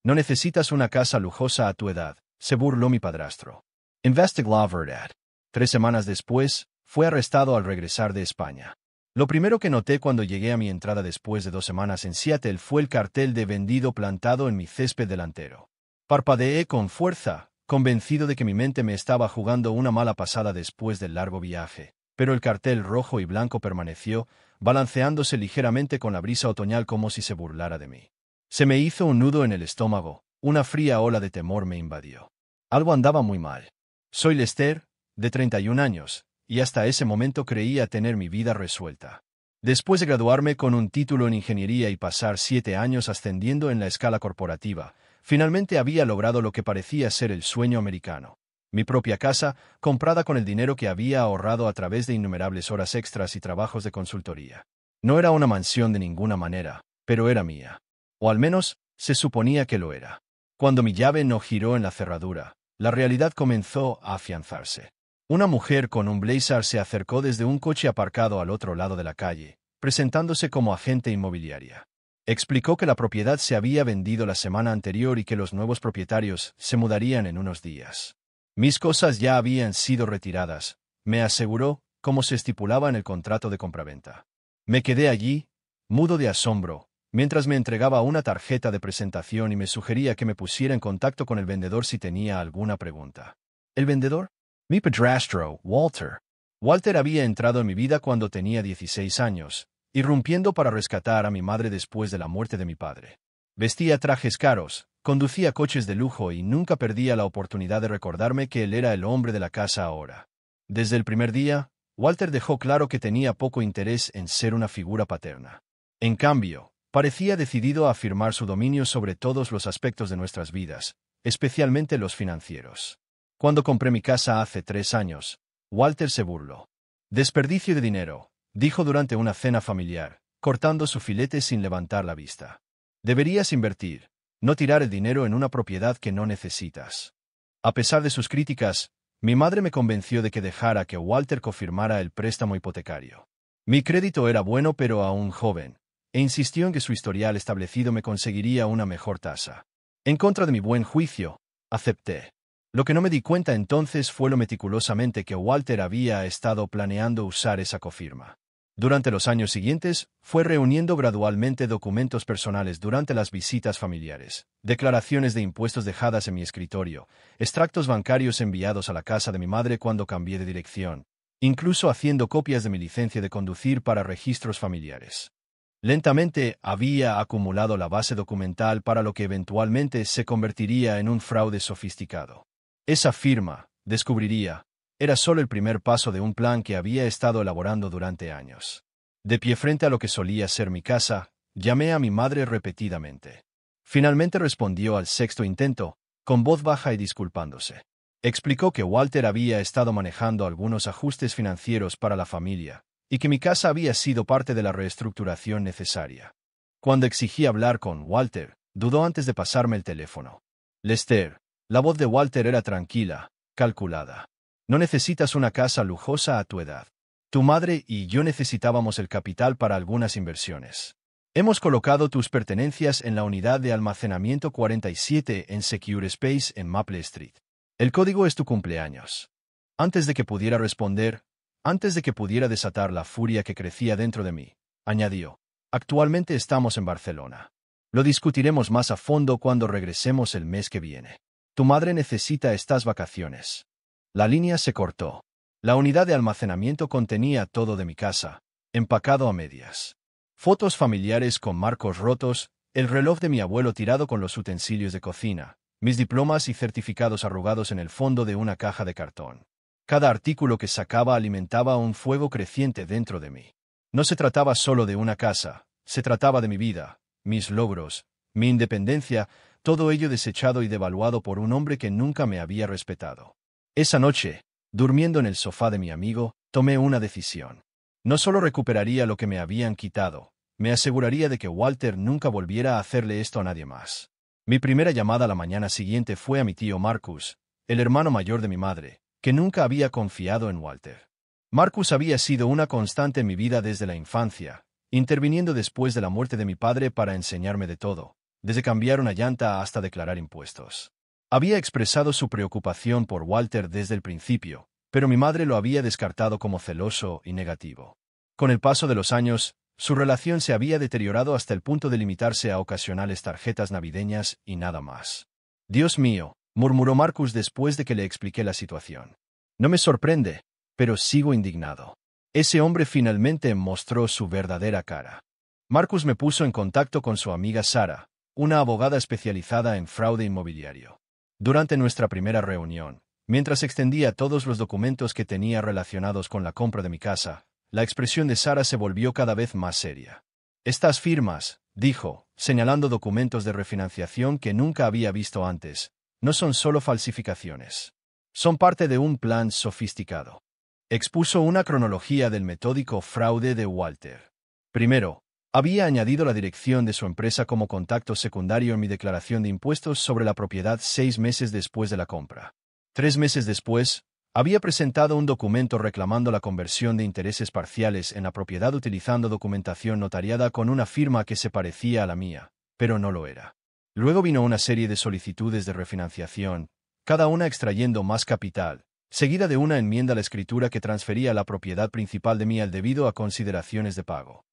No necesitas una casa lujosa a tu edad, se burló mi padrastro. Investigó la verdad. 3 semanas después, fue arrestado al regresar de España. Lo primero que noté cuando llegué a mi entrada después de 2 semanas en Seattle fue el cartel de vendido plantado en mi césped delantero. Parpadeé con fuerza, convencido de que mi mente me estaba jugando una mala pasada después del largo viaje, pero el cartel rojo y blanco permaneció, balanceándose ligeramente con la brisa otoñal como si se burlara de mí. Se me hizo un nudo en el estómago, una fría ola de temor me invadió. Algo andaba muy mal. Soy Lester, de 31 años, y hasta ese momento creía tener mi vida resuelta. Después de graduarme con un título en ingeniería y pasar 7 años ascendiendo en la escala corporativa, finalmente había logrado lo que parecía ser el sueño americano. Mi propia casa, comprada con el dinero que había ahorrado a través de innumerables horas extras y trabajos de consultoría. No era una mansión de ninguna manera, pero era mía. O al menos, se suponía que lo era. Cuando mi llave no giró en la cerradura, la realidad comenzó a afianzarse. Una mujer con un blazer se acercó desde un coche aparcado al otro lado de la calle, presentándose como agente inmobiliaria. Explicó que la propiedad se había vendido la semana anterior y que los nuevos propietarios se mudarían en unos días. Mis cosas ya habían sido retiradas, me aseguró, como se estipulaba en el contrato de compraventa. Me quedé allí, mudo de asombro, mientras me entregaba una tarjeta de presentación y me sugería que me pusiera en contacto con el vendedor si tenía alguna pregunta. ¿El vendedor? Mi padrastro, Walter. Walter había entrado en mi vida cuando tenía 16 años, irrumpiendo para rescatar a mi madre después de la muerte de mi padre. Vestía trajes caros, conducía coches de lujo y nunca perdía la oportunidad de recordarme que él era el hombre de la casa ahora. Desde el primer día, Walter dejó claro que tenía poco interés en ser una figura paterna. En cambio, parecía decidido a afirmar su dominio sobre todos los aspectos de nuestras vidas, especialmente los financieros. Cuando compré mi casa hace 3 años, Walter se burló. Desperdicio de dinero, dijo durante una cena familiar, cortando su filete sin levantar la vista. Deberías invertir, no tirar el dinero en una propiedad que no necesitas. A pesar de sus críticas, mi madre me convenció de que dejara que Walter confirmara el préstamo hipotecario. Mi crédito era bueno pero aún joven, e insistió en que su historial establecido me conseguiría una mejor tasa. En contra de mi buen juicio, acepté. Lo que no me di cuenta entonces fue lo meticulosamente que Walter había estado planeando usar esa cofirma. Durante los años siguientes, fue reuniendo gradualmente documentos personales durante las visitas familiares, declaraciones de impuestos dejadas en mi escritorio, extractos bancarios enviados a la casa de mi madre cuando cambié de dirección, incluso haciendo copias de mi licencia de conducir para registros familiares. Lentamente había acumulado la base documental para lo que eventualmente se convertiría en un fraude sofisticado. Esa firma, descubriría, era solo el primer paso de un plan que había estado elaborando durante años. De pie frente a lo que solía ser mi casa, llamé a mi madre repetidamente. Finalmente respondió al 6º intento, con voz baja y disculpándose. Explicó que Walter había estado manejando algunos ajustes financieros para la familia, y que mi casa había sido parte de la reestructuración necesaria. Cuando exigí hablar con Walter, dudó antes de pasarme el teléfono. Lester. La voz de Walter era tranquila, calculada. No necesitas una casa lujosa a tu edad. Tu madre y yo necesitábamos el capital para algunas inversiones. Hemos colocado tus pertenencias en la unidad de almacenamiento 47 en Secure Space en Maple Street. El código es tu cumpleaños. Antes de que pudiera responder, antes de que pudiera desatar la furia que crecía dentro de mí, añadió, actualmente estamos en Barcelona. Lo discutiremos más a fondo cuando regresemos el mes que viene. Tu madre necesita estas vacaciones. La línea se cortó. La unidad de almacenamiento contenía todo de mi casa, empacado a medias. Fotos familiares con marcos rotos, el reloj de mi abuelo tirado con los utensilios de cocina, mis diplomas y certificados arrugados en el fondo de una caja de cartón. Cada artículo que sacaba alimentaba un fuego creciente dentro de mí. No se trataba solo de una casa, se trataba de mi vida, mis logros, mi independencia, todo ello desechado y devaluado por un hombre que nunca me había respetado. Esa noche, durmiendo en el sofá de mi amigo, tomé una decisión. No solo recuperaría lo que me habían quitado, me aseguraría de que Walter nunca volviera a hacerle esto a nadie más. Mi primera llamada la mañana siguiente fue a mi tío Marcus, el hermano mayor de mi madre, que nunca había confiado en Walter. Marcus había sido una constante en mi vida desde la infancia, interviniendo después de la muerte de mi padre para enseñarme de todo, desde cambiar una llanta hasta declarar impuestos. Había expresado su preocupación por Walter desde el principio, pero mi madre lo había descartado como celoso y negativo. Con el paso de los años, su relación se había deteriorado hasta el punto de limitarse a ocasionales tarjetas navideñas y nada más. «Dios mío», murmuró Marcus después de que le expliqué la situación. «No me sorprende, pero sigo indignado». Ese hombre finalmente mostró su verdadera cara. Marcus me puso en contacto con su amiga Sara, una abogada especializada en fraude inmobiliario. Durante nuestra primera reunión, mientras extendía todos los documentos que tenía relacionados con la compra de mi casa, la expresión de Sara se volvió cada vez más seria. «Estas firmas», dijo, señalando documentos de refinanciación que nunca había visto antes, «no son solo falsificaciones. Son parte de un plan sofisticado». Expuso una cronología del metódico fraude de Walter. Primero, había añadido la dirección de su empresa como contacto secundario en mi declaración de impuestos sobre la propiedad 6 meses después de la compra. 3 meses después, había presentado un documento reclamando la conversión de intereses parciales en la propiedad utilizando documentación notariada con una firma que se parecía a la mía, pero no lo era. Luego vino una serie de solicitudes de refinanciación, cada una extrayendo más capital, seguida de una enmienda a la escritura que transfería la propiedad principal de mí al debido a consideraciones de pago.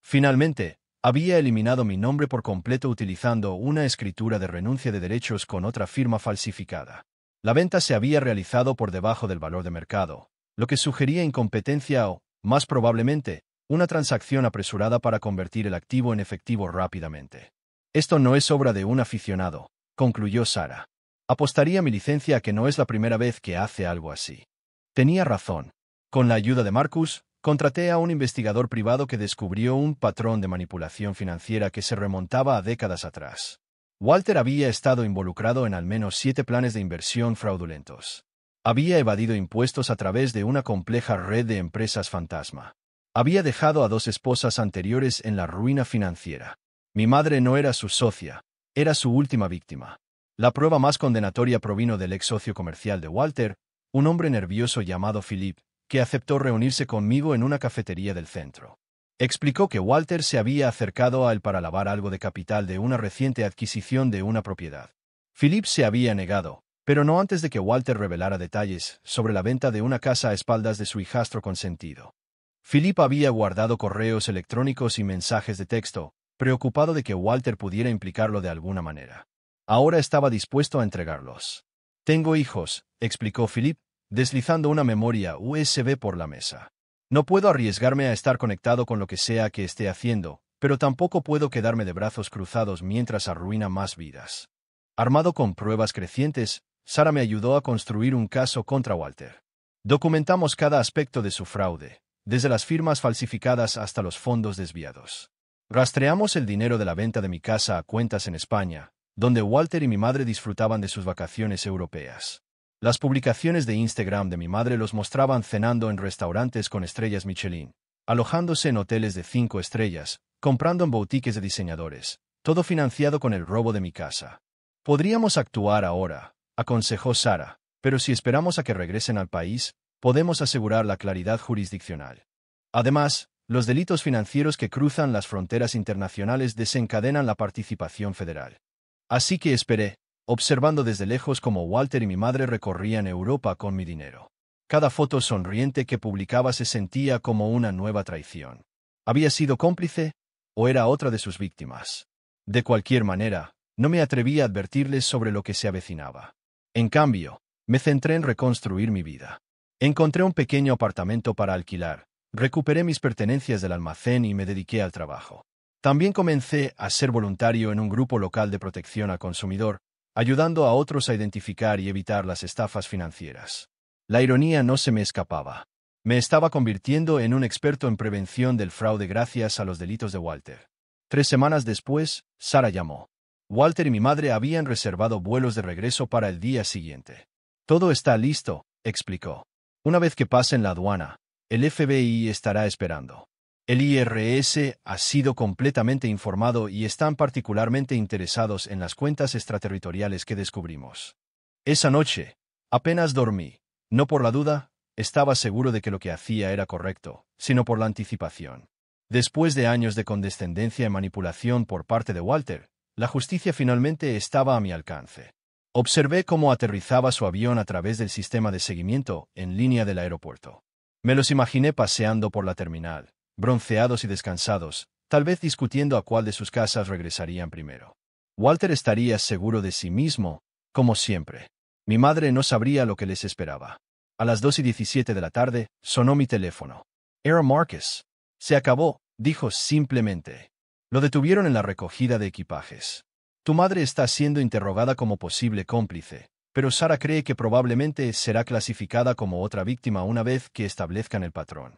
Finalmente, había eliminado mi nombre por completo utilizando una escritura de renuncia de derechos con otra firma falsificada. La venta se había realizado por debajo del valor de mercado, lo que sugería incompetencia o, más probablemente, una transacción apresurada para convertir el activo en efectivo rápidamente. «Esto no es obra de un aficionado», concluyó Sara. «Apostaría mi licencia a que no es la primera vez que hace algo así». Tenía razón. Con la ayuda de Marcus, contraté a un investigador privado que descubrió un patrón de manipulación financiera que se remontaba a décadas atrás. Walter había estado involucrado en al menos 7 planes de inversión fraudulentos. Había evadido impuestos a través de una compleja red de empresas fantasma. Había dejado a 2 esposas anteriores en la ruina financiera. Mi madre no era su socia, era su última víctima. La prueba más condenatoria provino del ex socio comercial de Walter, un hombre nervioso llamado Philip, que aceptó reunirse conmigo en una cafetería del centro. Explicó que Walter se había acercado a él para lavar algo de capital de una reciente adquisición de una propiedad. Philip se había negado, pero no antes de que Walter revelara detalles sobre la venta de una casa a espaldas de su hijastro consentido. Philip había guardado correos electrónicos y mensajes de texto, preocupado de que Walter pudiera implicarlo de alguna manera. Ahora estaba dispuesto a entregarlos. «Tengo hijos», explicó Philip, deslizando una memoria USB por la mesa. «No puedo arriesgarme a estar conectado con lo que sea que esté haciendo, pero tampoco puedo quedarme de brazos cruzados mientras arruina más vidas». Armado con pruebas crecientes, Sara me ayudó a construir un caso contra Walter. Documentamos cada aspecto de su fraude, desde las firmas falsificadas hasta los fondos desviados. Rastreamos el dinero de la venta de mi casa a cuentas en España, donde Walter y mi madre disfrutaban de sus vacaciones europeas. Las publicaciones de Instagram de mi madre los mostraban cenando en restaurantes con estrellas Michelin, alojándose en hoteles de 5 estrellas, comprando en boutiques de diseñadores, todo financiado con el robo de mi casa. «Podríamos actuar ahora», aconsejó Sara, «pero si esperamos a que regresen al país, podemos asegurar la claridad jurisdiccional. Además, los delitos financieros que cruzan las fronteras internacionales desencadenan la participación federal». Así que esperé, observando desde lejos cómo Walter y mi madre recorrían Europa con mi dinero. Cada foto sonriente que publicaba se sentía como una nueva traición. ¿Había sido cómplice? ¿O era otra de sus víctimas? De cualquier manera, no me atreví a advertirles sobre lo que se avecinaba. En cambio, me centré en reconstruir mi vida. Encontré un pequeño apartamento para alquilar, recuperé mis pertenencias del almacén y me dediqué al trabajo. También comencé a ser voluntario en un grupo local de protección al consumidor, ayudando a otros a identificar y evitar las estafas financieras. La ironía no se me escapaba. Me estaba convirtiendo en un experto en prevención del fraude gracias a los delitos de Walter. 3 semanas después, Sara llamó. Walter y mi madre habían reservado vuelos de regreso para el día siguiente. «Todo está listo», explicó. «Una vez que pasen la aduana, el FBI estará esperando. El IRS ha sido completamente informado y están particularmente interesados en las cuentas extraterritoriales que descubrimos». Esa noche, apenas dormí. No por la duda, estaba seguro de que lo que hacía era correcto, sino por la anticipación. Después de años de condescendencia y manipulación por parte de Walter, La justicia finalmente estaba a mi alcance. Observé cómo aterrizaba su avión a través del sistema de seguimiento en línea del aeropuerto. Me los imaginé paseando por la terminal, bronceados y descansados, tal vez discutiendo a cuál de sus casas regresarían primero. Walter estaría seguro de sí mismo, como siempre. Mi madre no sabría lo que les esperaba. A las 2:17 de la tarde, sonó mi teléfono. Era Marcus. Se acabó, dijo simplemente. Lo detuvieron en la recogida de equipajes. Tu madre está siendo interrogada como posible cómplice, pero Sara cree que probablemente será clasificada como otra víctima una vez que establezcan el patrón.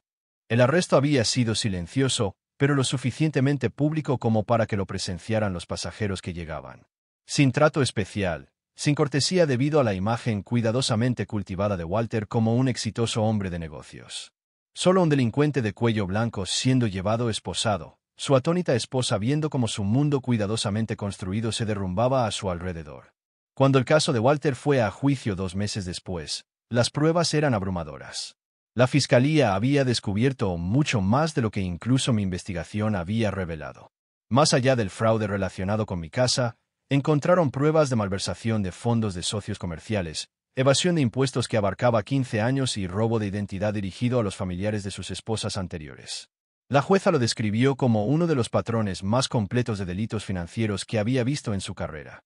El arresto había sido silencioso, pero lo suficientemente público como para que lo presenciaran los pasajeros que llegaban. Sin trato especial, sin cortesía debido a la imagen cuidadosamente cultivada de Walter como un exitoso hombre de negocios. Solo un delincuente de cuello blanco siendo llevado esposado, su atónita esposa viendo cómo su mundo cuidadosamente construido se derrumbaba a su alrededor. Cuando el caso de Walter fue a juicio 2 meses después, las pruebas eran abrumadoras. La fiscalía había descubierto mucho más de lo que incluso mi investigación había revelado. Más allá del fraude relacionado con mi casa, encontraron pruebas de malversación de fondos de socios comerciales, evasión de impuestos que abarcaba 15 años y robo de identidad dirigido a los familiares de sus esposas anteriores. La jueza lo describió como uno de los patrones más completos de delitos financieros que había visto en su carrera.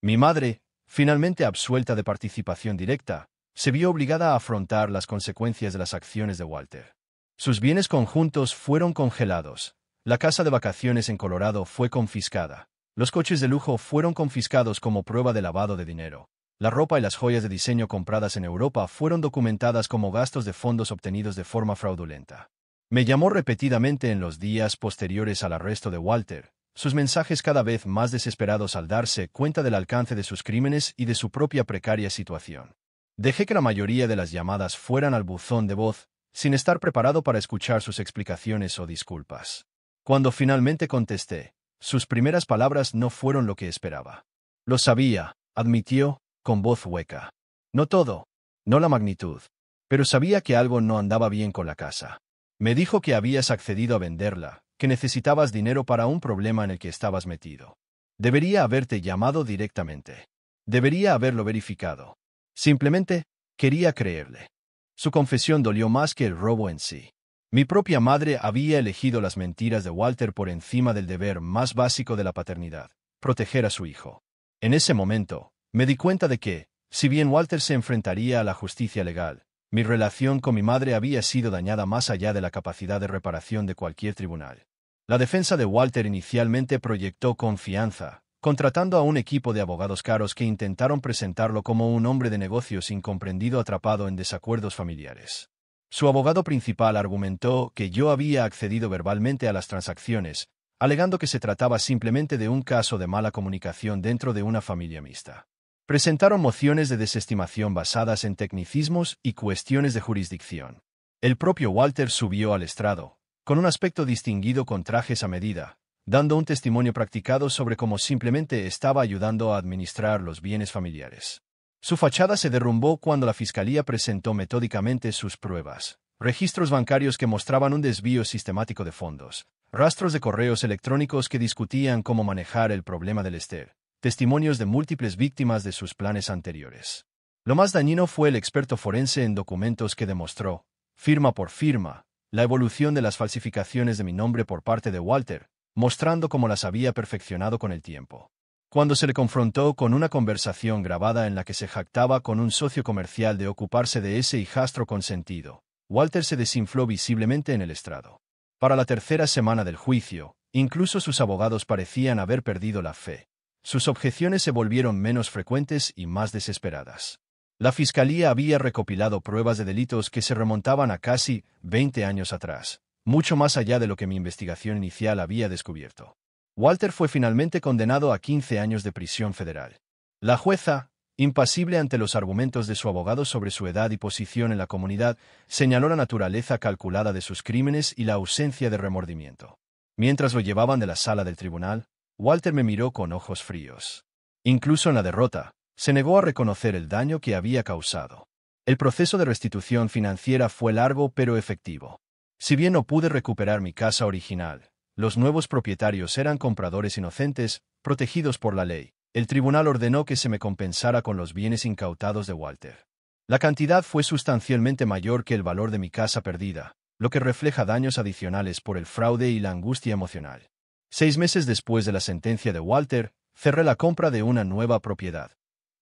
Mi madre, finalmente absuelta de participación directa, se vio obligada a afrontar las consecuencias de las acciones de Walter. Sus bienes conjuntos fueron congelados, la casa de vacaciones en Colorado fue confiscada, los coches de lujo fueron confiscados como prueba de lavado de dinero, la ropa y las joyas de diseño compradas en Europa fueron documentadas como gastos de fondos obtenidos de forma fraudulenta. Me llamó repetidamente en los días posteriores al arresto de Walter, sus mensajes cada vez más desesperados al darse cuenta del alcance de sus crímenes y de su propia precaria situación. Dejé que la mayoría de las llamadas fueran al buzón de voz, sin estar preparado para escuchar sus explicaciones o disculpas. Cuando finalmente contesté, sus primeras palabras no fueron lo que esperaba. Lo sabía, admitió, con voz hueca. No todo, no la magnitud, pero sabía que algo no andaba bien con la casa. Me dijo que habías accedido a venderla, que necesitabas dinero para un problema en el que estabas metido. Debería haberte llamado directamente. Debería haberlo verificado. Simplemente, quería creerle. Su confesión dolió más que el robo en sí. Mi propia madre había elegido las mentiras de Walter por encima del deber más básico de la paternidad, proteger a su hijo. En ese momento, me di cuenta de que, si bien Walter se enfrentaría a la justicia legal, mi relación con mi madre había sido dañada más allá de la capacidad de reparación de cualquier tribunal. La defensa de Walter inicialmente proyectó confianza, contratando a un equipo de abogados caros que intentaron presentarlo como un hombre de negocios incomprendido atrapado en desacuerdos familiares. Su abogado principal argumentó que yo había accedido verbalmente a las transacciones, alegando que se trataba simplemente de un caso de mala comunicación dentro de una familia mixta. Presentaron mociones de desestimación basadas en tecnicismos y cuestiones de jurisdicción. El propio Walter subió al estrado, con un aspecto distinguido con trajes a medida, dando un testimonio practicado sobre cómo simplemente estaba ayudando a administrar los bienes familiares. Su fachada se derrumbó cuando la fiscalía presentó metódicamente sus pruebas, registros bancarios que mostraban un desvío sistemático de fondos, rastros de correos electrónicos que discutían cómo manejar el problema del Esther, testimonios de múltiples víctimas de sus planes anteriores. Lo más dañino fue el experto forense en documentos que demostró, firma por firma, la evolución de las falsificaciones de mi nombre por parte de Walter, mostrando cómo las había perfeccionado con el tiempo. Cuando se le confrontó con una conversación grabada en la que se jactaba con un socio comercial de ocuparse de ese hijastro consentido, Walter se desinfló visiblemente en el estrado. Para la tercera semana del juicio, incluso sus abogados parecían haber perdido la fe. Sus objeciones se volvieron menos frecuentes y más desesperadas. La fiscalía había recopilado pruebas de delitos que se remontaban a casi 20 años atrás, mucho más allá de lo que mi investigación inicial había descubierto. Walter fue finalmente condenado a 15 años de prisión federal. La jueza, impasible ante los argumentos de su abogado sobre su edad y posición en la comunidad, señaló la naturaleza calculada de sus crímenes y la ausencia de remordimiento. Mientras lo llevaban de la sala del tribunal, Walter me miró con ojos fríos. Incluso en la derrota, se negó a reconocer el daño que había causado. El proceso de restitución financiera fue largo pero efectivo. Si bien no pude recuperar mi casa original, Los nuevos propietarios eran compradores inocentes, protegidos por la ley. El tribunal ordenó que se me compensara con los bienes incautados de Walter. La cantidad fue sustancialmente mayor que el valor de mi casa perdida, lo que refleja daños adicionales por el fraude y la angustia emocional. 6 meses después de la sentencia de Walter, cerré la compra de una nueva propiedad.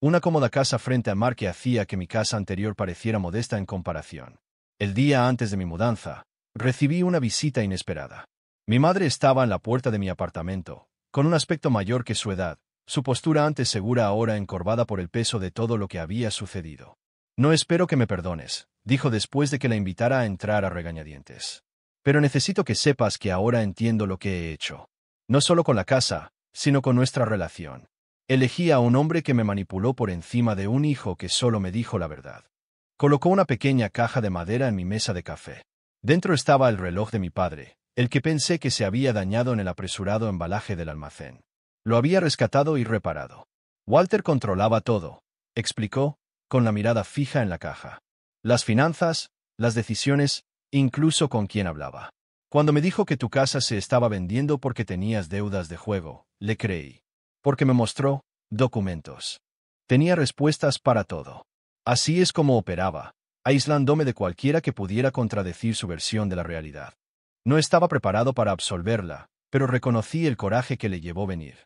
Una cómoda casa frente al mar que hacía que mi casa anterior pareciera modesta en comparación. El día antes de mi mudanza, recibí una visita inesperada. Mi madre estaba en la puerta de mi apartamento, con un aspecto mayor que su edad, su postura antes segura ahora encorvada por el peso de todo lo que había sucedido. «No espero que me perdones», dijo después de que la invitara a entrar a regañadientes. «Pero necesito que sepas que ahora entiendo lo que he hecho. No solo con la casa, sino con nuestra relación. Elegí a un hombre que me manipuló por encima de un hijo que solo me dijo la verdad». Colocó una pequeña caja de madera en mi mesa de café. Dentro estaba el reloj de mi padre, el que pensé que se había dañado en el apresurado embalaje del almacén. Lo había rescatado y reparado. Walter controlaba todo, explicó, con la mirada fija en la caja. Las finanzas, las decisiones, incluso con quién hablaba. Cuando me dijo que tu casa se estaba vendiendo porque tenías deudas de juego, le creí. Porque me mostró documentos. Tenía respuestas para todo. Así es como operaba, aislándome de cualquiera que pudiera contradecir su versión de la realidad. No estaba preparado para absolverla, pero reconocí el coraje que le llevó venir.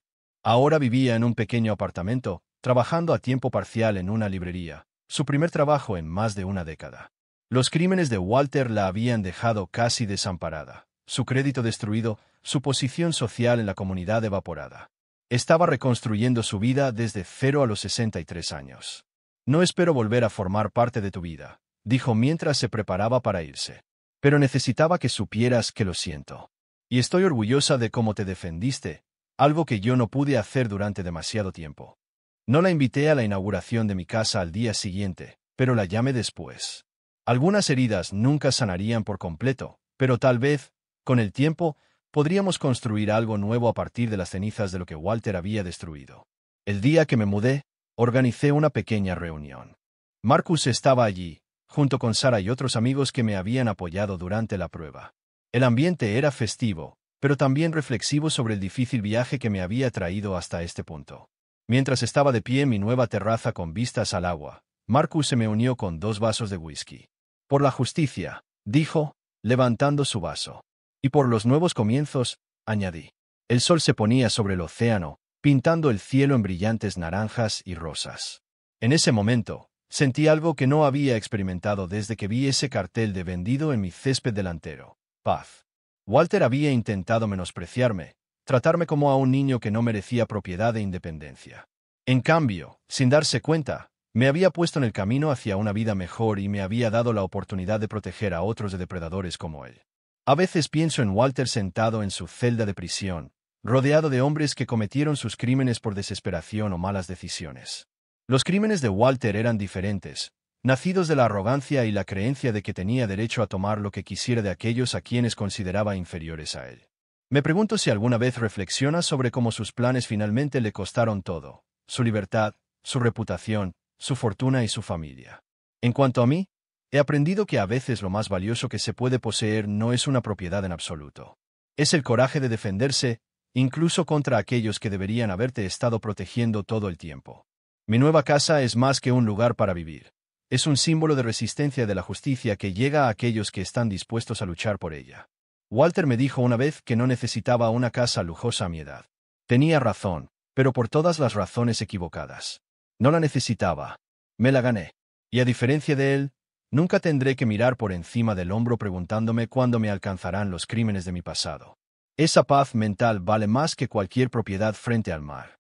Ahora vivía en un pequeño apartamento, trabajando a tiempo parcial en una librería, su primer trabajo en más de una década. Los crímenes de Walter la habían dejado casi desamparada, su crédito destruido, su posición social en la comunidad evaporada. Estaba reconstruyendo su vida desde cero a los 63 años. «No espero volver a formar parte de tu vida», dijo mientras se preparaba para irse. «Pero necesitaba que supieras que lo siento. Y estoy orgullosa de cómo te defendiste, algo que yo no pude hacer durante demasiado tiempo. No la invité a la inauguración de mi casa al día siguiente, pero la llamé después. Algunas heridas nunca sanarían por completo, pero tal vez, con el tiempo, podríamos construir algo nuevo a partir de las cenizas de lo que Walter había destruido». El día que me mudé, organicé una pequeña reunión. Marcus estaba allí, junto con Sara y otros amigos que me habían apoyado durante la prueba. El ambiente era festivo, pero también reflexivo sobre el difícil viaje que me había traído hasta este punto. Mientras estaba de pie en mi nueva terraza con vistas al agua, Marcus se me unió con 2 vasos de whisky. «Por la justicia», dijo, levantando su vaso. «Y por los nuevos comienzos», añadí. El sol se ponía sobre el océano, pintando el cielo en brillantes naranjas y rosas. En ese momento, sentí algo que no había experimentado desde que vi ese cartel de vendido en mi césped delantero: paz. Walter había intentado menospreciarme, tratarme como a un niño que no merecía propiedad e independencia. En cambio, sin darse cuenta, me había puesto en el camino hacia una vida mejor y me había dado la oportunidad de proteger a otros de depredadores como él. A veces pienso en Walter sentado en su celda de prisión, rodeado de hombres que cometieron sus crímenes por desesperación o malas decisiones. Los crímenes de Walter eran diferentes, nacidos de la arrogancia y la creencia de que tenía derecho a tomar lo que quisiera de aquellos a quienes consideraba inferiores a él. Me pregunto si alguna vez reflexiona sobre cómo sus planes finalmente le costaron todo: su libertad, su reputación, su fortuna y su familia. En cuanto a mí, he aprendido que a veces lo más valioso que se puede poseer no es una propiedad en absoluto. Es el coraje de defenderse, incluso contra aquellos que deberían haberte estado protegiendo todo el tiempo. Mi nueva casa es más que un lugar para vivir. Es un símbolo de resistencia de la justicia que llega a aquellos que están dispuestos a luchar por ella. Walter me dijo una vez que no necesitaba una casa lujosa a mi edad. Tenía razón, pero por todas las razones equivocadas. No la necesitaba. Me la gané. Y a diferencia de él, nunca tendré que mirar por encima del hombro preguntándome cuándo me alcanzarán los crímenes de mi pasado. Esa paz mental vale más que cualquier propiedad frente al mar.